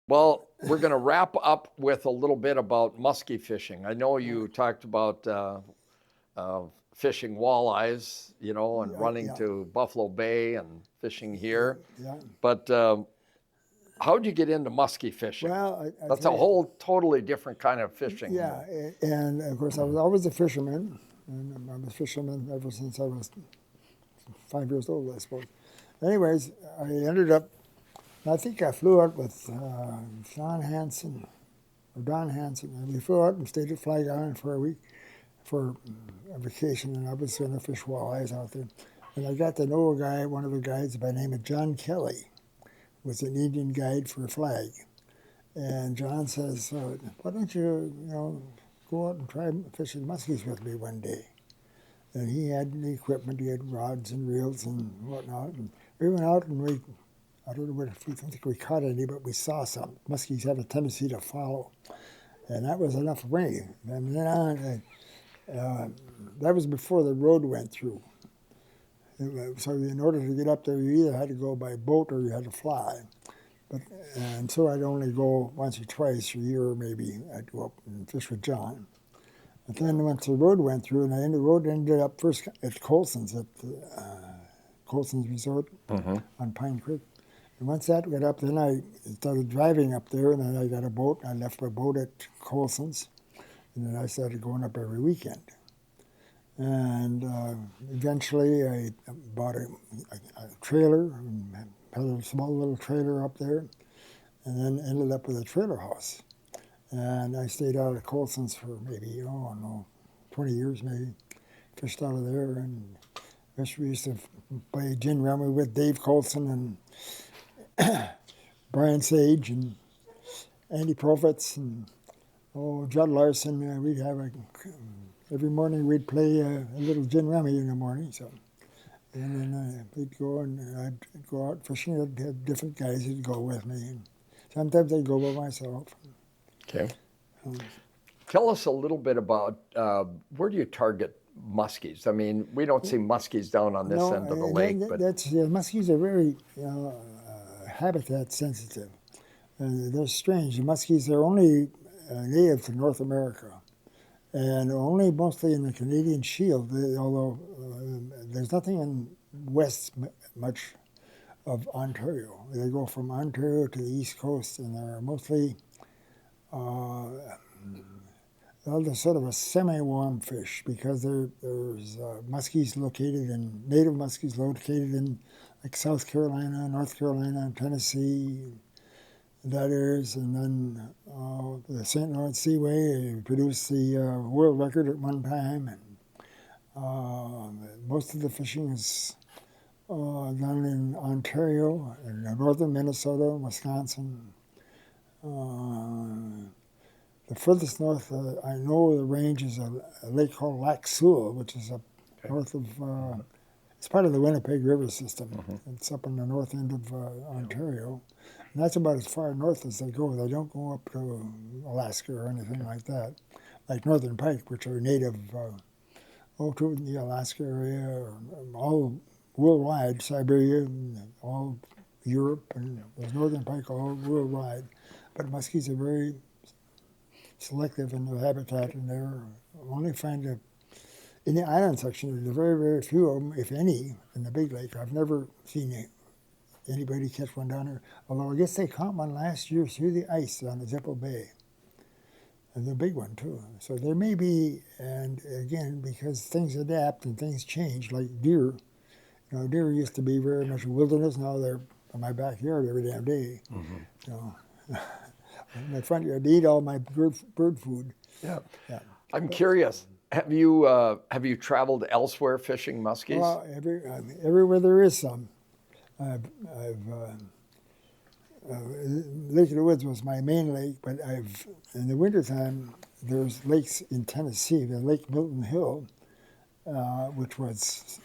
Well, we're going to wrap up with a little bit about musky fishing. I know you talked about fishing walleyes, and running Yeah, to Buffalo Bay and fishing here. yeah. But how'd you get into musky fishing? Well, I That's a tell you, whole totally different kind of fishing. yeah, and of course I was always a fisherman, and I'm a fisherman ever since I was 5 years old, I suppose. Anyways, I ended up, I think I flew out with Don Hansen, and we flew out and stayed at Flag Island for a week for a vacation, and I was going to fish walleyes out there. And I got to know a guy, one of the guides by the name of John Kelly, was an Indian guide for Flag. And John says, why don't you, go out and try fishing muskies with me one day? And he had the equipment, he had rods and reels and whatnot. And we went out and I don't know if we don't think we caught any, but we saw some. Muskies have a tendency to follow. And that was enough for me. And then on, that was before the road went through. So in order to get up there, you either had to go by boat or you had to fly. And so I'd only go once or twice a year, maybe. I'd go up and fish with John. But then once the road went through, and the road ended up first at Colson's, at Colson's Resort on Pine Creek. And once that went up, then I started driving up there, and then I got a boat, and I left my boat at Colson's, and then I started going up every weekend. And eventually I bought a trailer, and had a small little trailer up there, and then ended up with a trailer house. And I stayed out at Colson's for maybe, 20 years maybe. Fished out of there, and we used to play gin rummy with Dave Colson and Brian Sage and Andy Profits and Judd Larson. We'd have every morning we'd play a little gin rummy in the morning. So, and then we'd go and I'd go out fishing. I'd have different guys who'd go with me, and sometimes I'd go by myself. Okay. Tell us a little bit about where do you target muskies? I mean, we don't see muskies down on this end of the lake, but Muskies are very habitat sensitive. They're strange. The muskies are only native to North America, and only mostly in the Canadian Shield. Although there's nothing in west much of Ontario. They go from Ontario to the East Coast, and they're mostly they're sort of a semi-warm fish because there's muskies located in native muskies located in like South Carolina, North Carolina, Tennessee, that areas, and then the St. Lawrence Seaway produced the world record at one time, and most of the fishing is done in Ontario, and northern Minnesota, Wisconsin. The furthest north I know the range is a lake called Lac Seul, which is up north of, it's part of the Winnipeg River system. It's up on the north end of Ontario. And that's about as far north as they go. They don't go up to Alaska or anything like that, like northern pike, which are native to the Alaska area, or all worldwide, Siberia, all Europe, and there's northern pike all worldwide. But muskies are very selective in their habitat, and they're only find in the island section. There's very, very few of them, if any, in the big lake. I've never seen anybody catch one down there. Although I guess they caught one last year through the ice on the Zippo Bay, and the big one too. So there may be, and again, because things adapt and things change, like deer. Deer used to be very much a wilderness. Now they're in my backyard every damn day. In my front yard, they eat all my bird food. Yeah. I'm curious. Have you traveled elsewhere fishing muskies? Well, everywhere there is some. Lake of the Woods was my main lake, but in the wintertime, there's lakes in Tennessee. The Lake Milton Hill, which was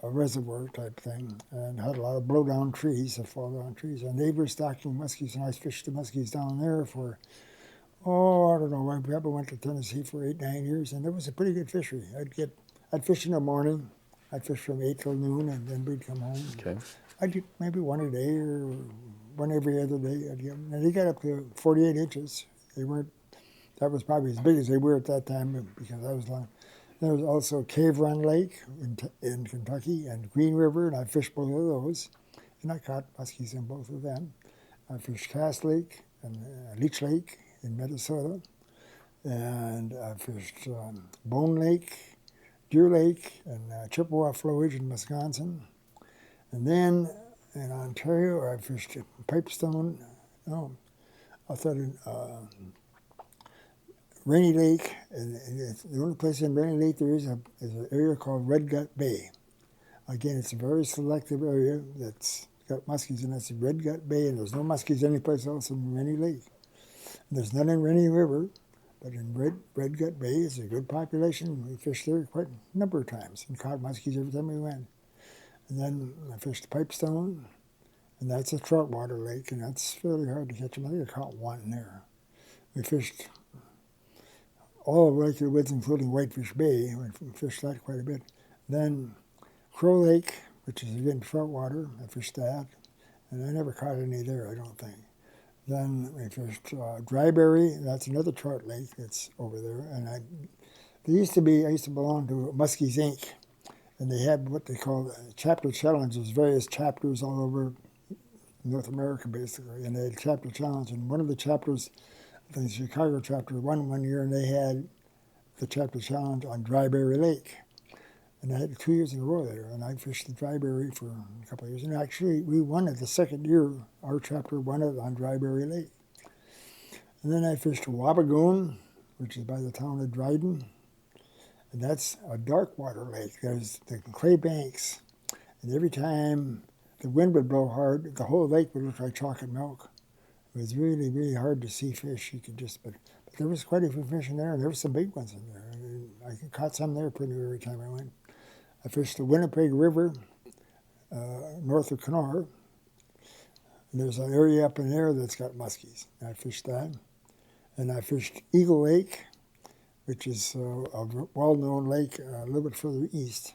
a reservoir type thing, and had a lot of blow-down trees, fall-down trees. And they were stocking muskies, and I fished the muskies down there for, I don't know, I probably went to Tennessee for 8-9 years, and it was a pretty good fishery. I'd fish in the morning. I'd fish from 8 till noon, and then we'd come home. Okay. I'd get maybe one a day or one every other day. And they got up to 48 inches. They weren't. That was probably as big as they were at that time because I was long. There was also Cave Run Lake in Kentucky and Green River, and I fished both of those. And I caught muskies in both of them. I fished Cass Lake and Leech Lake in Minnesota. And I fished Bone Lake, Deer Lake, and Chippewa Flowage in Wisconsin. And then in Ontario, I fished Pipestone. No, I thought in Rainy Lake, and the only place in Rainy Lake there is an area called Red Gut Bay. Again, it's a very selective area that's got muskies, and that's Red Gut Bay, and there's no muskies anyplace else in Rainy Lake. And there's none in Rainy River, but in Red Gut Bay is a good population. We fished there quite a number of times and caught muskies every time we went. And then I fished Pipestone, and that's a trout water lake, and that's fairly hard to catch them. I think I caught one in there. We fished all of Lake of the Woods, including Whitefish Bay. We fished that quite a bit. Then Crow Lake, which is again trout water. I fished that, and I never caught any there, I don't think. Then we fished Dryberry. That's another trout lake that's over there. And I used to belong to Muskies Inc., and they had what they call chapter challenges, various chapters all over North America, basically. And they had chapter challenge, and one of the chapters, the Chicago chapter, won one year, and they had the chapter challenge on Dryberry Lake. And I had it 2 years in a row there, and I fished the Dryberry for a couple of years. And actually, we won it the second year. Our chapter won it on Dryberry Lake. And then I fished Wabagoon, which is by the town of Dryden. And that's a dark water lake. There's the clay banks. And every time the wind would blow hard, the whole lake would look like chocolate milk. It was really, really hard to see fish. You could just, but there was quite a few fish in there, and there were some big ones in there. I caught some there pretty much every time I went. I fished the Winnipeg River north of Kenora. And there's an area up in there that's got muskies. I fished that. And I fished Eagle Lake, which is a well-known lake a little bit further east.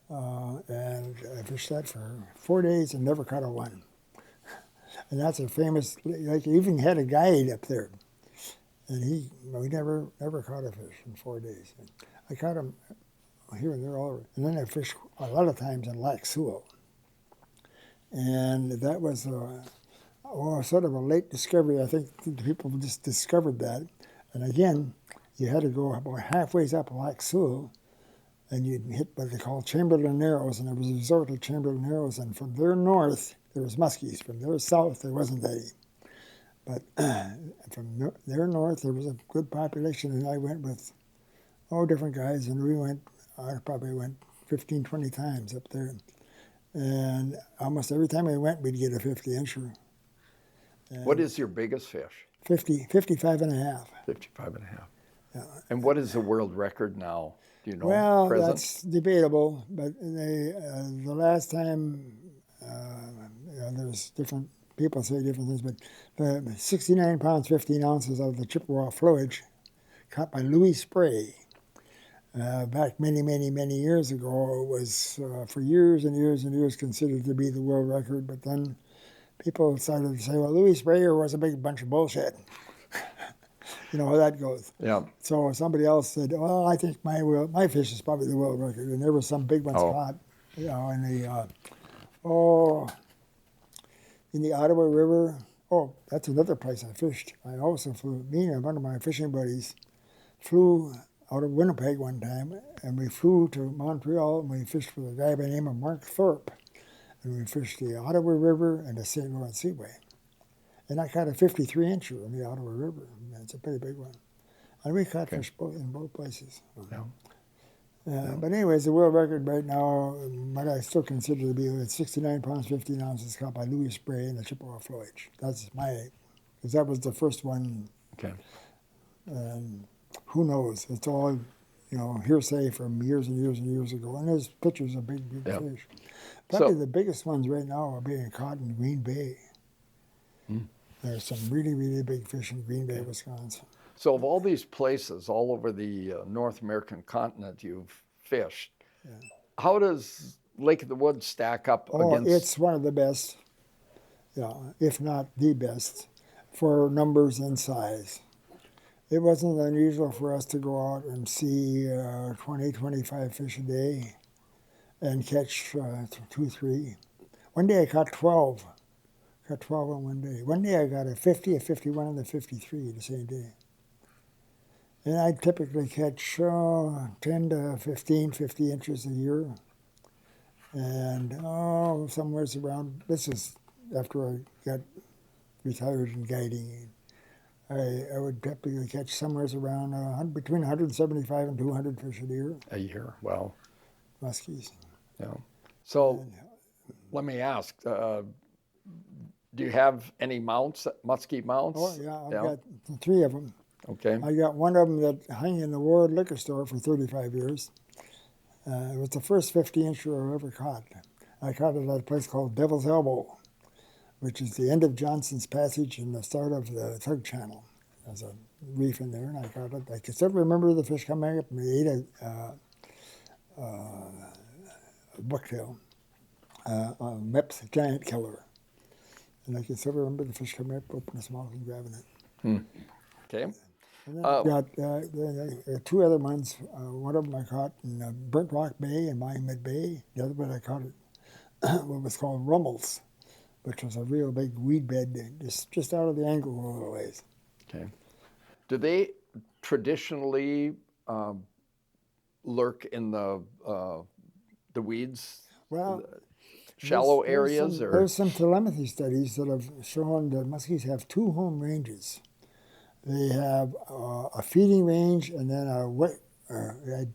And I fished that for 4 days and never caught a one. And that's a famous lake. I even had a guide up there. And we never caught a fish in 4 days. I caught them here and there all over. And then I fished a lot of times in Lac Sewell. And that was sort of a late discovery. I think people just discovered that. And again, you had to go about halfway up Lac Sewell, and you'd hit what they call Chamberlain Narrows, and there was a resort of Chamberlain Narrows. And from there north, there was muskies. From there south, there wasn't any. But from there north, there was a good population, and I went with different guys, and I probably went 15, 20 times up there. And almost every time I went, we'd get a 50-incher. What is your biggest fish? 55 and a half. 55 and a half. Yeah. And what is the world record now? Do you know? Well, present? That's debatable, but the last time, there's different people say different things, but the 69 pounds, 15 ounces of the Chippewa flowage caught by Louis Spray back many, many, many years ago was for years and years and years considered to be the world record, but then people started to say, well, Louis Sprayer was a big bunch of bullshit. You know how that goes. Yeah. So somebody else said, well, I think my fish is probably the world record, and there were some big ones caught, in the Ottawa River. Oh, that's another place I fished. I also me and one of my fishing buddies flew out of Winnipeg one time, and we flew to Montreal, and we fished with a guy by the name of Mark Thorpe. And we fished the Ottawa River and the St. Lawrence Seaway. And I caught a 53-incher in the Ottawa River. It's a pretty big one. And we caught fish in both places. Yeah. But anyways, the world record right now, what I still consider to be 69 pounds, 15 ounces caught by Louis Spray in the Chippewa flowage. That's because that was the first one. Okay. And who knows? It's all, hearsay from years and years and years ago. And there's pictures of big fish. Probably the biggest ones right now are being caught in Green Bay. There's some really, really big fish in Green Bay, Wisconsin. So of all these places all over the North American continent you've fished, how does Lake of the Woods stack up against? It's one of the best. Yeah, if not the best for numbers and size. It wasn't unusual for us to go out and see 20, 25 fish a day and catch 2, 3. One day I caught 12. Got 12 on one day. One day I got a 50, a 51, and a 53 the same day. And I typically catch 10 to 15, 50 inches a year. And somewhere around, this is after I got retired in guiding. I would typically catch somewhere around between 175 and 200 fish a year. A year, wow. Muskies. Yeah. So let me ask, do you have any mounts, muskie mounts? Oh, yeah, I've got 3 of them. Okay. I got one of them that hung in the Warroad liquor store for 35 years. It was the first 50-incher I ever caught. I caught it at a place called Devil's Elbow, which is the end of Johnson's Passage and the start of the Tug Channel. There's a reef in there, and I caught it. I can still remember the fish coming up, and we ate a bucktail, a Mep's giant killer. And I can still remember the fish coming up, opening his mouth and grabbing it. Okay. And then I got 2 other ones. One of them I caught in Burnt Rock Bay and Monument Bay. The other one I caught at what was called Rummels, which was a real big weed bed just out of the angle a little ways. Okay. Do they traditionally lurk in the weeds? Well, Shallow areas? There's some telepathy studies that have shown that muskies have 2 home ranges. They have a feeding range and then a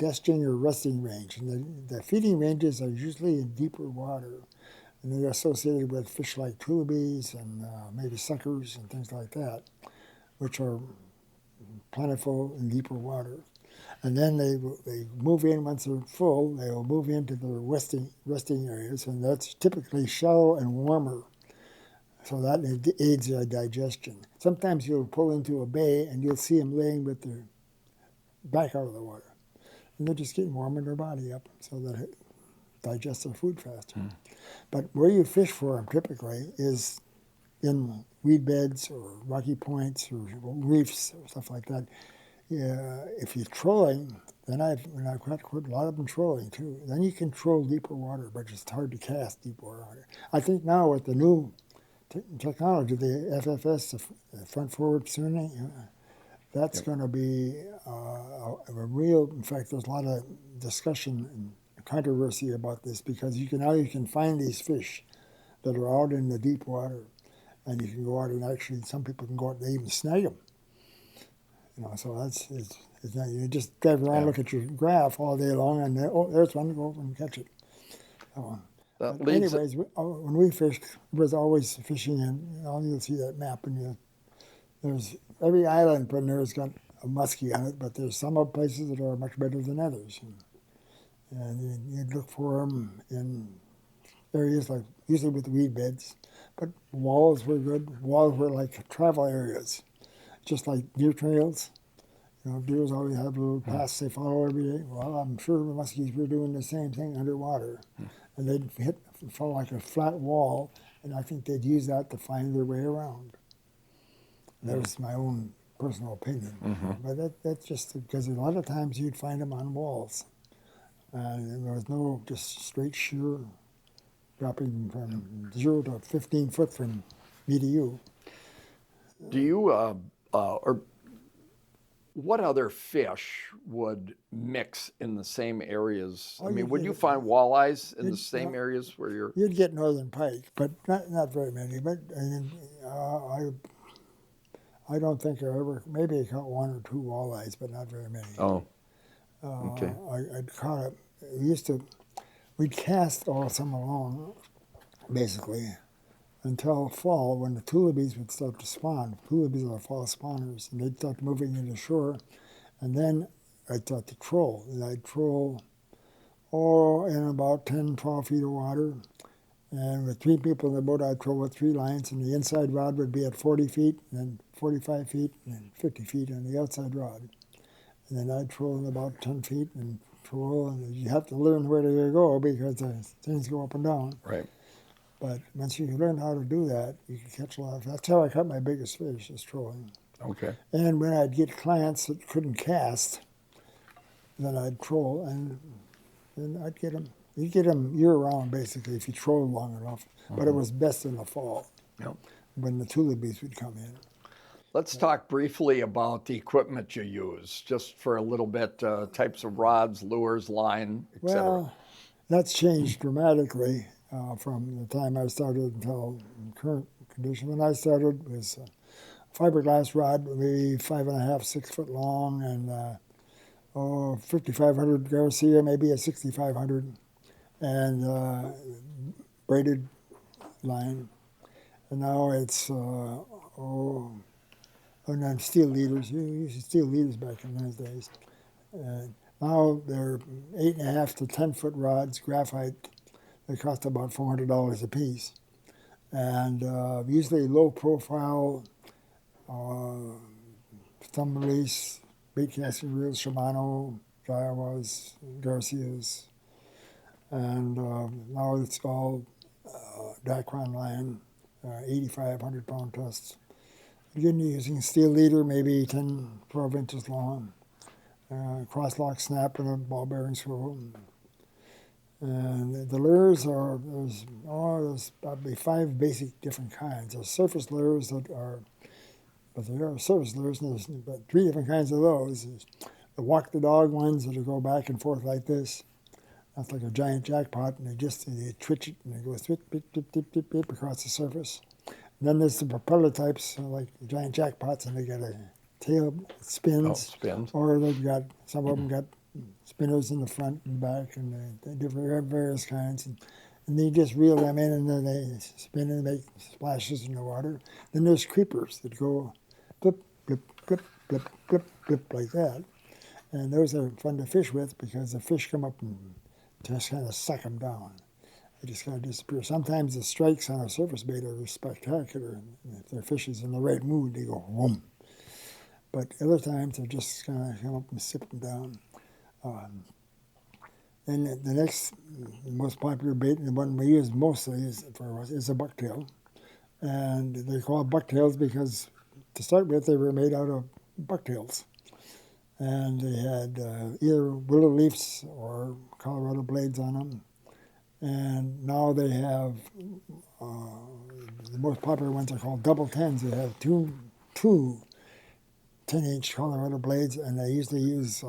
nesting or resting range. And the feeding ranges are usually in deeper water. And they're associated with fish like tullibees and maybe suckers and things like that, which are plentiful in deeper water. And then they move in once they're full. They will move into their resting areas, and that's typically shallow and warmer. So that aids their digestion. Sometimes you'll pull into a bay and you'll see them laying with their back out of the water. And they're just getting warming their body up so that it digests their food faster. But where you fish for them typically is in weed beds or rocky points or reefs or stuff like that. Yeah, if you're trolling, then I've got quite a lot of them trolling too. Then you can troll deeper water, but it's hard to cast deep water. I think now with the new technology, the FFS, the front forward sounding, that's going to be a real. In fact, there's a lot of discussion and controversy about this because you can find these fish that are out in the deep water, and you can go out and actually some people can go out and even snag them. So it's not, you just drive around, look at your graph all day long, and there's one, go over and catch it. Anyways, when we fished, it was always fishing in, you'll see that map, and there's every island from there has got a muskie on it, but there's some places that are much better than others. And you'd look for them in areas like, usually with weed beds, but walls were good. Walls were like travel areas. Just like deer trails. Deers always have little paths they follow every day. Well, I'm sure the muskies were doing the same thing underwater. And they'd follow like a flat wall, and I think they'd use that to find their way around. That was my own personal opinion. But that's just because a lot of times you'd find them on walls. And there was no just straight sheer dropping from 0 to 15 foot from me to you. Do you, or what other fish would mix in the same areas? I mean, would you find walleyes in the same areas where you're? You'd get northern pike, but not very many. But I don't think I ever, maybe I caught 1 or 2 walleyes, but not very many. Oh, okay. I'd caught it. We'd cast all summer long, basically, until fall when the tullibees would start to spawn. Tullibees are fall spawners, and they'd start moving into shore. And then I'd start to troll. And I'd troll in about 10, 12 feet of water. And with 3 people in the boat, I'd troll with 3 lines, and the inside rod would be at 40 feet, and then 45 feet, and then 50 feet on the outside rod. And then I'd troll in about 10 feet and troll, and you have to learn where to go because things go up and down. Right. But once you learn how to do that, you can catch a lot of. That's how I caught my biggest fish, is trolling. Okay. And when I'd get clients that couldn't cast, then I'd troll, and I'd get them. You get them year round, basically, if you troll long enough. But it was best in the fall, Yep. when the tulipies would come in. Let's talk briefly about the equipment you use, just for a little bit, types of rods, lures, line, etc. Well, that's changed dramatically from the time I started until current condition. When I started, it was a fiberglass rod, maybe 5.5, 6 foot long, and 5,500 Garcia, maybe a 6,500, and braided line. And now it's and then steel leaders. You used steel leaders back in those days. Now they're 8.5 to 10 foot rods, graphite. They cost about $400 a piece, and usually low profile, thumb release, bait casting reels, Shimano, Kiowas, Garcias, and now it's all Dacron line, 8,500 pound tests. Again, you're using steel leader, maybe 10, 12 inches long, cross-lock snap and a ball bearing swivel. And the lures there's probably 5 basic different kinds. There's surface lures that are, but there are surface lures, and there's about 3 different kinds of those. There's the walk the dog ones that go back and forth like this. That's like a giant jackpot, and they twitch it, and they go tip, tip, tip, tip, tip, tip across the surface. And then there's the propeller types, like giant jackpots, and they got a tail that spins. Or they've got, some of them got spinners in the front and back, and different various kinds. And they just reel them in, and then they spin and make splashes in the water. Then there's creepers that go blip, blip, blip, blip, blip, blip, like that. And those are fun to fish with because the fish come up and just kind of suck them down. They just kind of disappear. Sometimes the strikes on a surface bait are spectacular. And if their fish is in the right mood, they go whoom. But other times they just kind of come up and sip them down. And the next most popular bait, and the one we use mostly is a bucktail. And they call it bucktails because to start with they were made out of bucktails. And they had either willow leaves or Colorado blades on them. And now they have, the most popular ones are called double tens. They have two 10-inch Colorado blades, and they usually use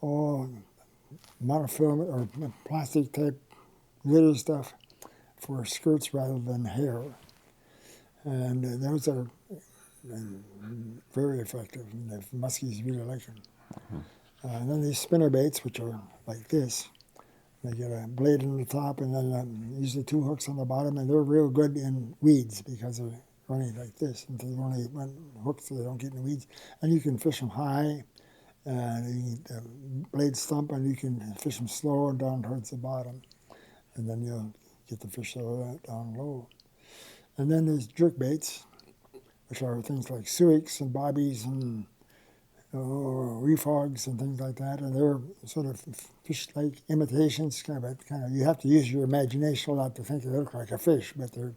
monofilament or plastic type glitter stuff for skirts rather than hair. And those are very effective, and the muskies really like them. And then these spinner baits, which are like this. They get a blade in the top and then usually 2 hooks on the bottom, and they're real good in weeds because they're running like this. And they only run hooks so they don't get in the weeds. And you can fish them high, and the blades thump, and you can fish them slow and down towards the bottom. And then you'll get the fish down low. And then there's jerk baits, which are things like suics and bobbies and reef hogs and things like that, and they're sort of fish-like imitations. Kind of, you have to use your imagination a lot to think they look like a fish, but they're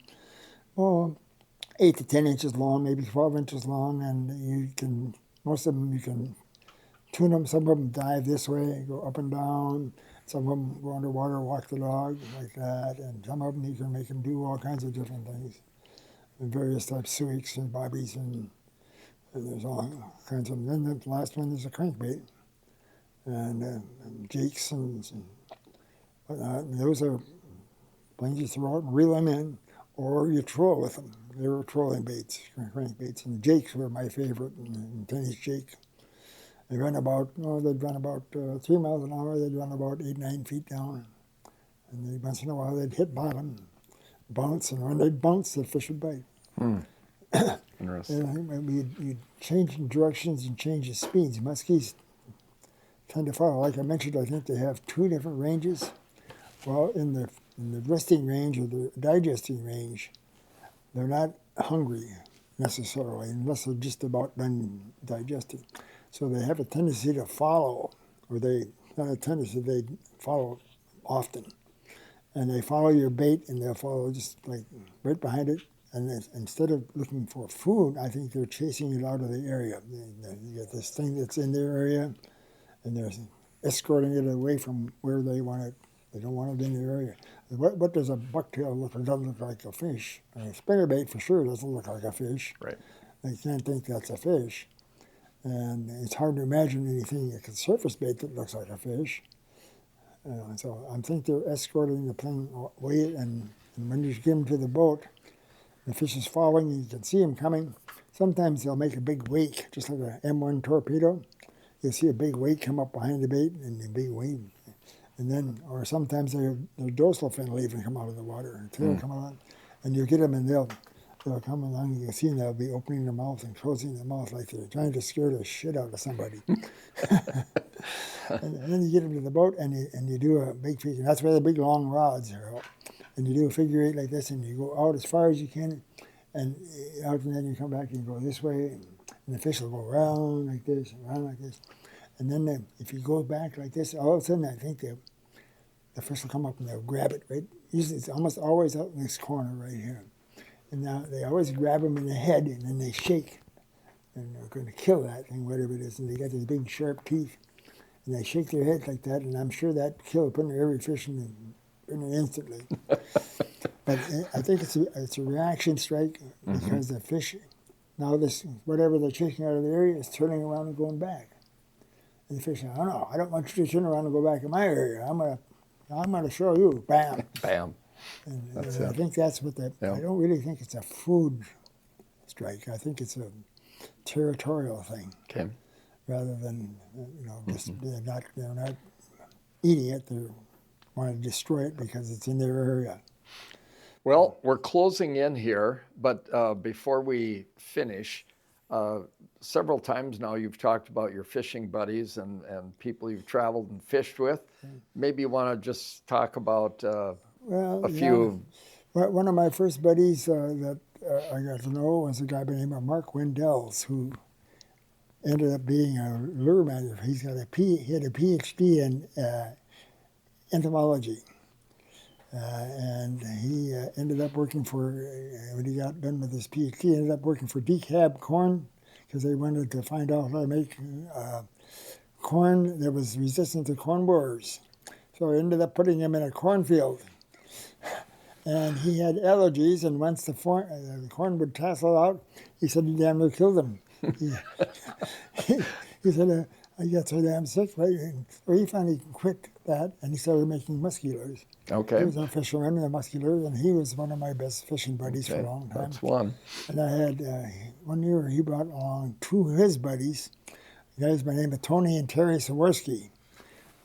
8 to 10 inches long, maybe 12 inches long, and most of them you can tune them. Some of them dive this way, go up and down. Some of them go underwater, walk the dog like that, and some of them you can make them do all kinds of different things. And various types of suics and bobbies and there's all kinds of them. Then the last one is a crankbait, and jakes and whatnot. And those are things you throw out and reel them in, or you troll with them. They were trolling baits, crankbaits, and jakes were my favorite. And 10-inch jake. They'd run about 3 miles an hour. They'd run about 8, 9 feet down, and once in a while they'd hit bottom, bounce, and when they'd bounce, the fish would bite. Interesting. You change directions and change the speeds. Muskies tend to follow. Like I mentioned, I think they have 2 different ranges. Well, in the resting range or the digesting range, they're not hungry necessarily, unless they're just about done digesting. So they have a tendency to follow, or they follow often. and they follow your bait, and they'll follow just like right behind it. And instead of looking for food, I think they're chasing it out of the area. You get this thing that's in their area, and they're escorting it away from where they want it. They don't want it in their area. What does a bucktail look like? It doesn't look like a fish. A spinnerbait for sure doesn't look like a fish. Right. They can't think that's a fish. And it's hard to imagine anything like a surface bait that looks like a fish. So I think they're escorting the plane away, and when you get them to the boat, the fish is following, you can see them coming. Sometimes they'll make a big wake, just like an M1 torpedo. You'll see a big wake come up behind the bait, and a big wave. And then, or sometimes their dorsal fin will even come out of the water, and tail come out, and you get them, and they'll come along, and you'll see them, they'll be opening their mouth and closing their mouth like they're trying to scare the shit out of somebody. and then you get them to the boat, and you do a big figure. That's where the big long rods are. And you do a figure eight like this, and you go out as far as you can, and out, and then you come back and go this way, and the fish will go around like this, and around like this. And then if you go back like this, all of a sudden I think the fish will come up and they'll grab it, right? Usually it's almost always out in this corner right here. And now they always grab them in the head, and then they shake. And they're going to kill that thing, whatever it is. And they got these big sharp teeth. And they shake their head like that, and I'm sure that killed every fish in it instantly. But I think it's a reaction strike because the fish, now this, whatever they're chasing out of the area is turning around and going back. And the fish, oh no, I don't want you to turn around and go back in my area. I'm gonna show you. Bam. Bam. And I think that's what I don't really think it's a food strike. I think it's a territorial thing. Okay. Rather than just they're not eating it. They want to destroy it because it's in their area. Well, we're closing in here, but before we finish, several times now you've talked about your fishing buddies and people you've traveled and fished with. Maybe you want to just talk about a few. Well, one of my first buddies that I got to know was a guy by the name of Mark Wendells, who ended up being a lure manager. He had a PhD in entomology. And he ended up working for, when he got done with his PhD, he ended up working for decab corn because they wanted to find out how to make corn that was resistant to corn borers. So I ended up putting him in a cornfield. And he had allergies, and once the corn would tassel out, he said he damn near killed him. He said, I got so damn sick, right? And so he finally quit that, and he started making musky lures. Okay. He was a fisherman in the musky lures, and he was one of my best fishing buddies for a long time. That's one. And I had, one year he brought along two of his buddies, guys by the name of Tony and Terry Sawarski,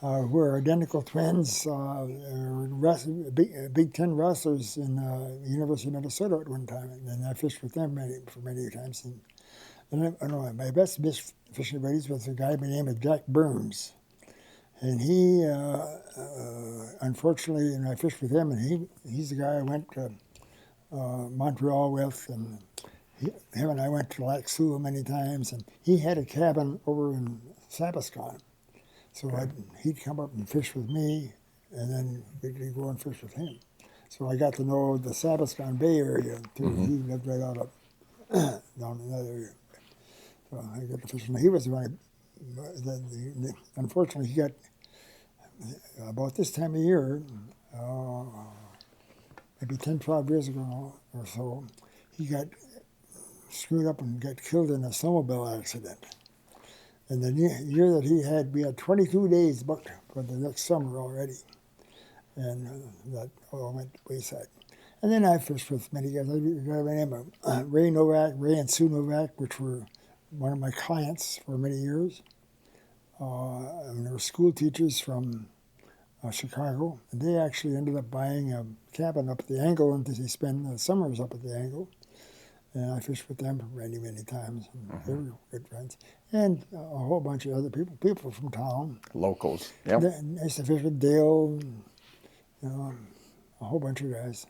who are identical twins, Big Ten wrestlers in the University of Minnesota at one time, and I fished with them for many times. And my best fishing buddies was a guy by the name of Jack Burns. And he, unfortunately, and I fished with him, and he's the guy I went to Montreal with, and him and I went to Lac Sioux many times, and he had a cabin over in Sabascon. So he'd come up and fish with me, and then we'd go and fish with him. So I got to know the Sabascon Bay area, too. He lived right out of down in that area. So I got to fish. He was one of, unfortunately, he got, about this time of year, maybe 10, 12 years ago or so, he got screwed up and got killed in a snowmobile accident. And the year that we had 22 days booked for the next summer already. And that all went wayside. And then I fished with many guys. I got a name of Ray and Sue Novak, which were one of my clients for many years. And they were school teachers from Chicago. And they actually ended up buying a cabin up at the Angle, and they spend the summers up at the Angle. And I fished with them many, many times. And they were good friends. And a whole bunch of other people from town. Locals, yeah. I used to fish with Dale, a whole bunch of guys.